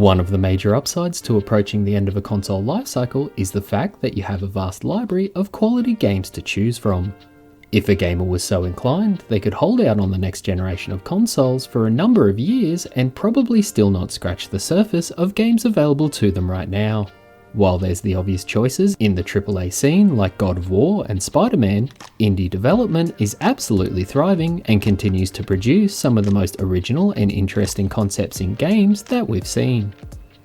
One of the major upsides to approaching the end of a console lifecycle is the fact that you have a vast library of quality games to choose from. If a gamer was so inclined, they could hold out on the next generation of consoles for a number of years and probably still not scratch the surface of games available to them right now. While there's the obvious choices in the AAA scene like God of War and Spiderman, indie development is absolutely thriving and continues to produce some of the most original and interesting concepts in games that we've seen.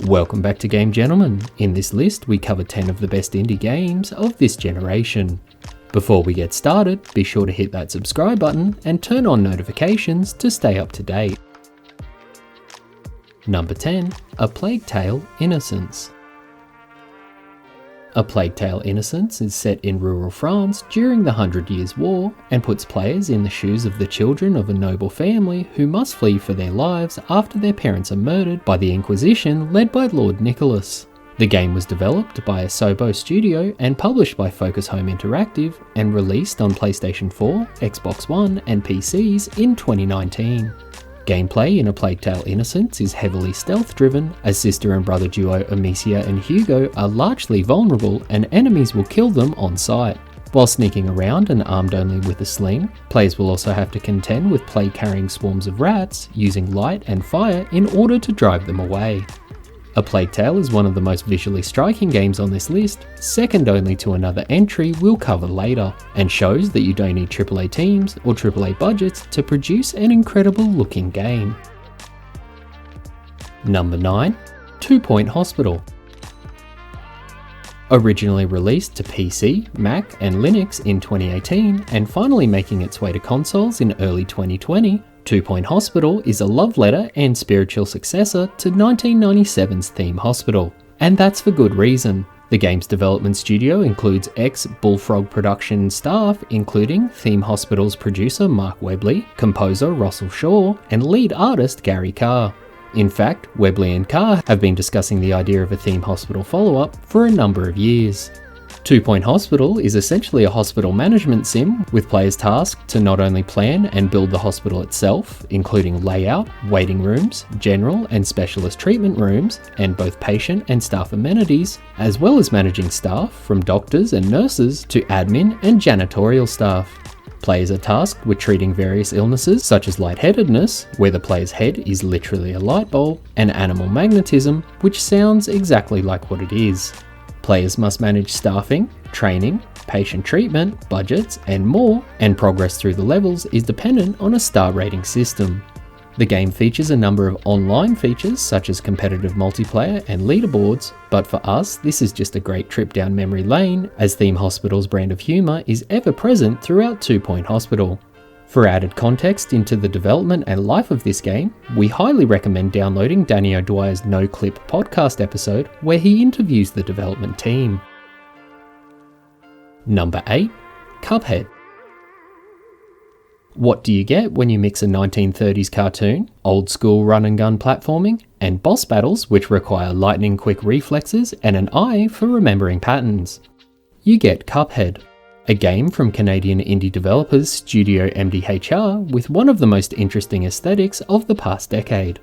Welcome back to GameGentleman. In this list we cover 10 of the best indie games of this generation. Before we get started, be sure to hit that subscribe button and turn on notifications to stay up to date. Number 10. A Plague Tale: Innocence. A Plague Tale: Innocence is set in rural France during the 100 Years' War and puts players in the shoes of the children of a noble family who must flee for their lives after their parents are murdered by the Inquisition led by Lord Nicholas. The game was developed by Asobo Studio and published by Focus Home Interactive and released on PlayStation 4, Xbox One and PCs in 2019. Gameplay in A Plague Tale: Innocence is heavily stealth-driven, as sister and brother duo Amicia and Hugo are largely vulnerable and enemies will kill them on sight. While sneaking around and armed only with a sling, players will also have to contend with plague-carrying swarms of rats, using light and fire in order to drive them away. A Plague Tale is one of the most visually striking games on this list, second only to another entry we'll cover later, and shows that you don't need AAA teams or AAA budgets to produce an incredible looking game. Number 9. 2 Point Hospital. Originally released to PC, Mac and Linux in 2018 and finally making its way to consoles in early 2020, 2 Point Hospital is a love letter and spiritual successor to 1997's Theme Hospital. And that's for good reason. The game's development studio includes ex-Bullfrog production staff including Theme Hospital's producer Mark Webley, composer Russell Shaw, and lead artist Gary Carr. In fact, Webley and Carr have been discussing the idea of a Theme Hospital follow-up for a number of years. 2 Point Hospital is essentially a hospital management sim with players tasked to not only plan and build the hospital itself, including layout, waiting rooms, general and specialist treatment rooms, and both patient and staff amenities, as well as managing staff from doctors and nurses to admin and janitorial staff. Players are tasked with treating various illnesses such as lightheadedness, where the player's head is literally a light bulb, and animal magnetism, which sounds exactly like what it is. Players must manage staffing, training, patient treatment, budgets, and more, and progress through the levels is dependent on a star rating system. The game features a number of online features such as competitive multiplayer and leaderboards, but for us this is just a great trip down memory lane as Theme Hospital's brand of humour is ever present throughout 2 Point Hospital. For added context into the development and life of this game, we highly recommend downloading Danny O'Dwyer's No Clip podcast episode where he interviews the development team. Number 8. CUPHEAD. What do you get when you mix a 1930s cartoon, old school run and gun platforming, and boss battles which require lightning quick reflexes and an eye for remembering patterns? You get CUPHEAD. A game from Canadian indie developers Studio MDHR with one of the most interesting aesthetics of the past decade.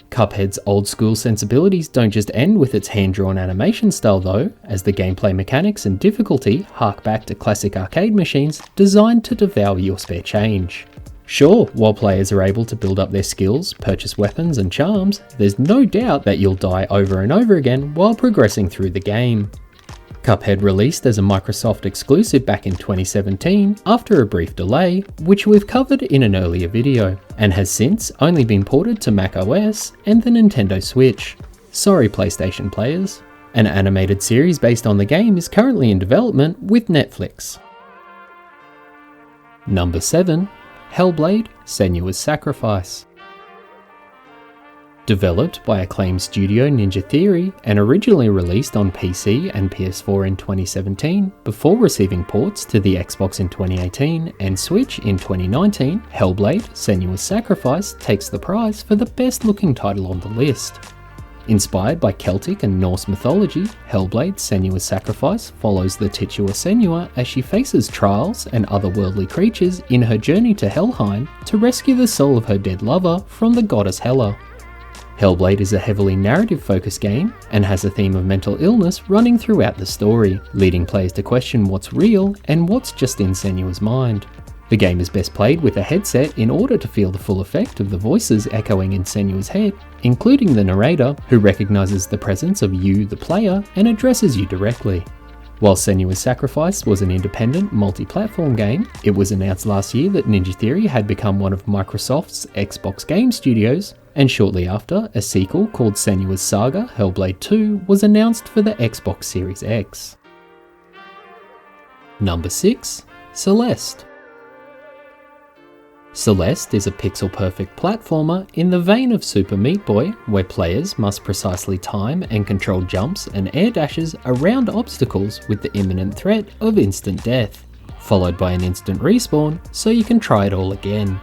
CUPHEAD's old school sensibilities don't just end with its hand-drawn animation style though, as the gameplay mechanics and difficulty hark back to classic arcade machines designed to devour your spare change. Sure, while players are able to build up their skills, purchase weapons and charms, there's no doubt that you'll die over and over again while progressing through the game. CUPHEAD released as a Microsoft exclusive back in 2017 after a brief delay, which we've covered in an earlier video, and has since only been ported to Mac OS and the Nintendo Switch. Sorry PlayStation players. An animated series based on the game is currently in development with Netflix. Number 7. Hellblade: SENUA'S Sacrifice. Developed by acclaimed studio Ninja Theory and originally released on PC and PS4 in 2017 before receiving ports to the Xbox in 2018 and Switch in 2019, Hellblade: SENUA'S Sacrifice takes the prize for the best looking title on the list. Inspired by Celtic and Norse mythology, Hellblade: SENUA'S Sacrifice follows the titular Senua as she faces trials and otherworldly creatures in her journey to Helheim to rescue the soul of her dead lover from the goddess Hela. Hellblade is a heavily narrative-focused game and has a theme of mental illness running throughout the story, leading players to question what's real and what's just in SENUA'S mind. The game is best played with a headset in order to feel the full effect of the voices echoing in SENUA'S head, including the narrator, who recognises the presence of you, the player, and addresses you directly. While SENUA'S Sacrifice was an independent, multi-platform game, it was announced last year that Ninja Theory had become one of Microsoft's Xbox game studios, and shortly after, a sequel called SENUA'S Saga Hellblade 2 was announced for the Xbox Series X. Number 6. Celeste. Celeste is a pixel-perfect platformer in the vein of Super Meat Boy, where players must precisely time and control jumps and air dashes around obstacles with the imminent threat of instant death, followed by an instant respawn so you can try it all again.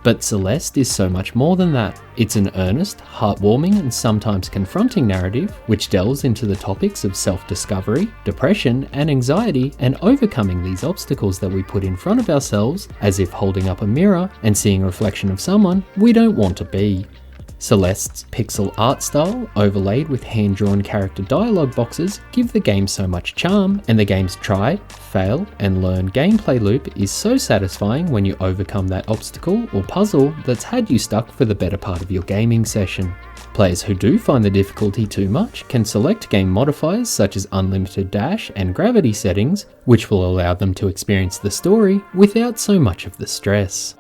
But Celeste is so much more than that. It's an earnest, heartwarming and sometimes confronting narrative which delves into the topics of self-discovery, depression and anxiety, and overcoming these obstacles that we put in front of ourselves as if holding up a mirror and seeing a reflection of someone we don't want to be. Celeste's pixel art style, overlaid with hand-drawn character dialogue boxes, give the game so much charm, and the game's try, fail, and learn gameplay loop is so satisfying when you overcome that obstacle or puzzle that's had you stuck for the better part of your gaming session. Players who do find the difficulty too much can select game modifiers such as unlimited dash and gravity settings, which will allow them to experience the story without so much of the stress.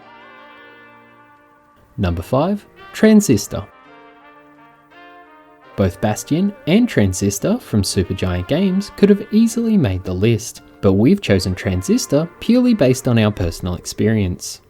Number 5. Transistor. Both Bastion and Transistor from Supergiant Games could have easily made the list, but we've chosen Transistor purely based on our personal experience.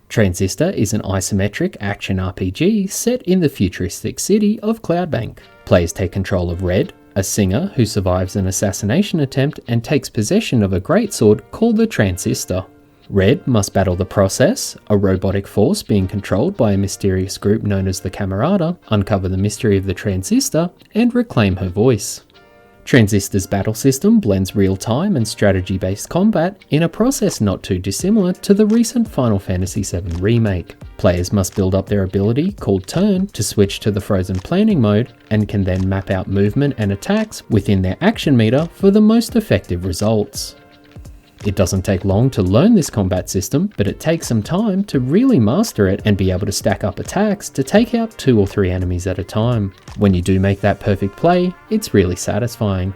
Transistor is an isometric action RPG set in the futuristic city of Cloudbank. Players take control of Red, a singer who survives an assassination attempt and takes possession of a greatsword called the Transistor. Red must battle the Process, a robotic force being controlled by a mysterious group known as the Camerata, uncover the mystery of the Transistor, and reclaim her voice. Transistor's battle system blends real-time and strategy-based combat in a process not too dissimilar to the recent Final Fantasy VII Remake. Players must build up their ability, called Turn, to switch to the frozen planning mode, and can then map out movement and attacks within their action meter for the most effective results. It doesn't take long to learn this combat system, but it takes some time to really master it and be able to stack up attacks to take out 2 or 3 enemies at a time. When you do make that perfect play, it's really satisfying.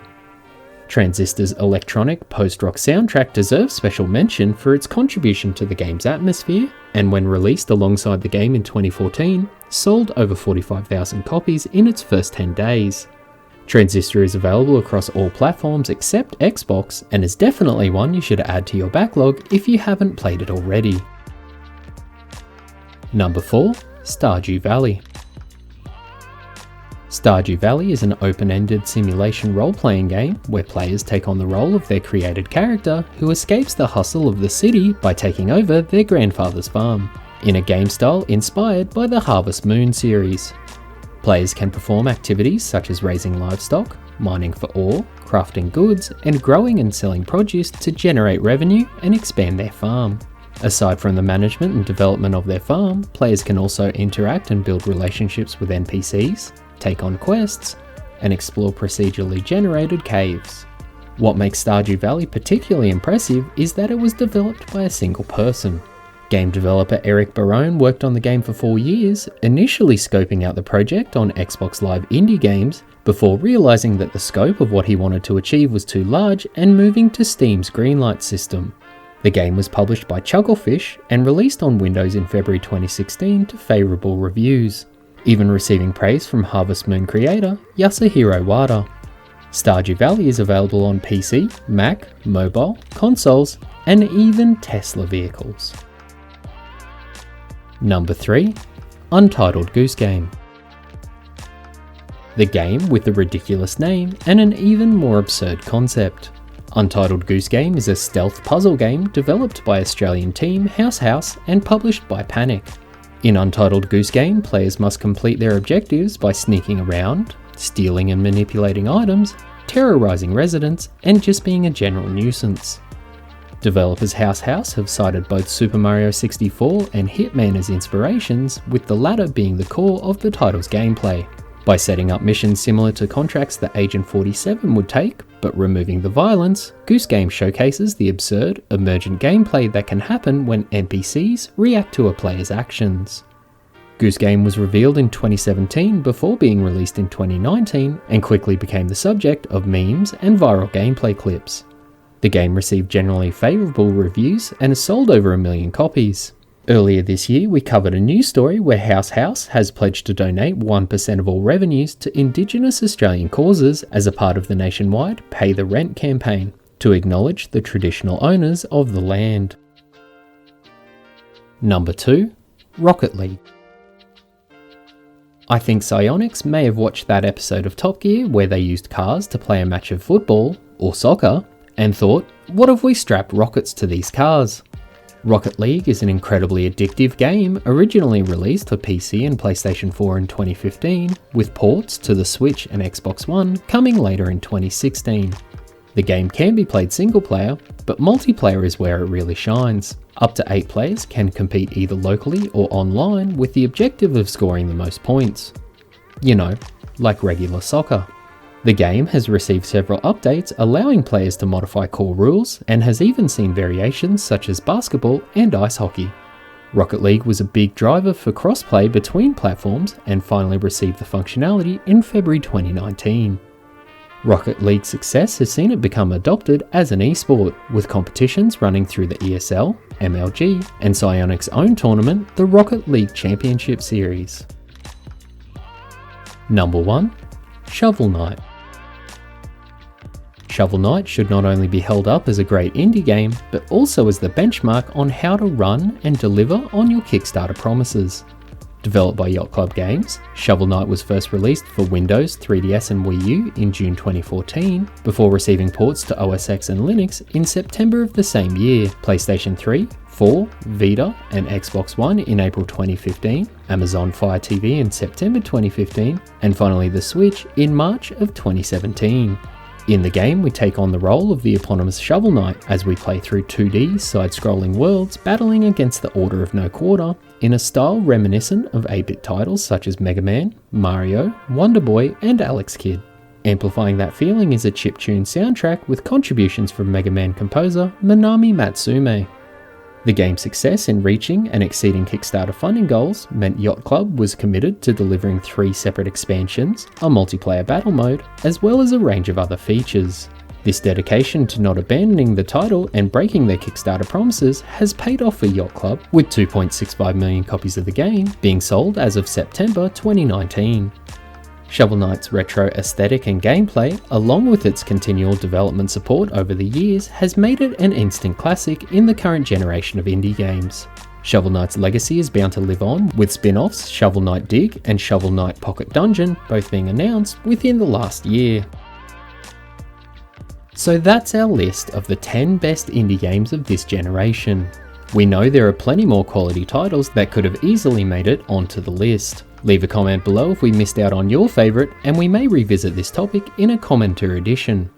Transistor's electronic post-rock soundtrack deserves special mention for its contribution to the game's atmosphere, and when released alongside the game in 2014, sold over 45,000 copies in its first 10 days. Transistor is available across all platforms except Xbox, and is definitely one you should add to your backlog if you haven't played it already. Number 4. Stardew Valley. Stardew Valley is an open-ended simulation role-playing game where players take on the role of their created character who escapes the hustle of the city by taking over their grandfather's farm, in a game style inspired by the Harvest Moon series. Players can perform activities such as raising livestock, mining for ore, crafting goods, and growing and selling produce to generate revenue and expand their farm. Aside from the management and development of their farm, players can also interact and build relationships with NPCs, take on quests, and explore procedurally generated caves. What makes Stardew Valley particularly impressive is that it was developed by a single person. Game developer Eric Barone worked on the game for 4 years, initially scoping out the project on Xbox Live Indie Games, before realising that the scope of what he wanted to achieve was too large and moving to Steam's Greenlight system. The game was published by Chucklefish and released on Windows in February 2016 to favourable reviews, even receiving praise from Harvest Moon creator Yasuhiro Wada. Stardew Valley is available on PC, Mac, mobile, consoles, and even Tesla vehicles. Number 3. Untitled Goose Game. The game with the ridiculous name and an even more absurd concept. Untitled Goose Game is a stealth puzzle game developed by Australian team House and published by Panic. In Untitled Goose Game, players must complete their objectives by sneaking around, stealing and manipulating items, terrorising residents, and just being a general nuisance. Developers House have cited both Super Mario 64 and Hitman as inspirations, with the latter being the core of the title's gameplay. By setting up missions similar to contracts that Agent 47 would take, but removing the violence, Goose Game showcases the absurd, emergent gameplay that can happen when NPCs react to a player's actions. Goose Game was revealed in 2017 before being released in 2019 and quickly became the subject of memes and viral gameplay clips. The game received generally favourable reviews and has sold over 1 million copies. Earlier this year, we covered a news story where House has pledged to donate 1% of all revenues to Indigenous Australian causes as a part of the nationwide Pay the Rent campaign to acknowledge the traditional owners of the land. Number 2. Rocket League. I think Psyonix may have watched that episode of Top Gear where they used cars to play a match of football, or soccer, and thought, what if we strapped rockets to these cars? Rocket League is an incredibly addictive game originally released for PC and PlayStation 4 in 2015, with ports to the Switch and Xbox One coming later in 2016. The game can be played single player, but multiplayer is where it really shines. Up to 8 players can compete either locally or online with the objective of scoring the most points. You know, like regular soccer. The game has received several updates allowing players to modify core rules and has even seen variations such as basketball and ice hockey. Rocket League was a big driver for crossplay between platforms and finally received the functionality in February 2019. Rocket League's success has seen it become adopted as an esport, with competitions running through the ESL, MLG, and Psyonix's own tournament, the Rocket League Championship Series. Number 1. Shovel Knight. Shovel Knight should not only be held up as a great indie game, but also as the benchmark on how to run and deliver on your Kickstarter promises. Developed by Yacht Club Games, Shovel Knight was first released for Windows, 3DS and Wii U in June 2014, before receiving ports to OS X and Linux in September of the same year, PlayStation 3, 4, Vita and Xbox One in April 2015, Amazon Fire TV in September 2015, and finally the Switch in March of 2017. In the game, we take on the role of the eponymous Shovel Knight as we play through 2D side-scrolling worlds battling against the Order of No Quarter in a style reminiscent of 8-bit titles such as Mega Man, Mario, Wonder Boy and Alex Kidd. Amplifying that feeling is a chiptune soundtrack with contributions from Mega Man composer Minami Matsume. The game's success in reaching and exceeding Kickstarter funding goals meant Yacht Club was committed to delivering 3 separate expansions, a multiplayer battle mode, as well as a range of other features. This dedication to not abandoning the title and breaking their Kickstarter promises has paid off for Yacht Club, with 2.65 million copies of the game being sold as of September 2019. Shovel Knight's retro aesthetic and gameplay, along with its continual development support over the years, has made it an instant classic in the current generation of indie games. Shovel Knight's legacy is bound to live on, with spin-offs Shovel Knight Dig and Shovel Knight Pocket Dungeon both being announced within the last year. So that's our list of the 10 best indie games of this generation. We know there are plenty more quality titles that could have easily made it onto the list. Leave a comment below if we missed out on your favourite, and we may revisit this topic in a commenter edition.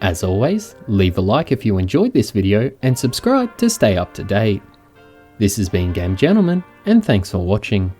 As always, leave a like if you enjoyed this video and subscribe to stay up to date. This has been GameGentleman, and thanks for watching.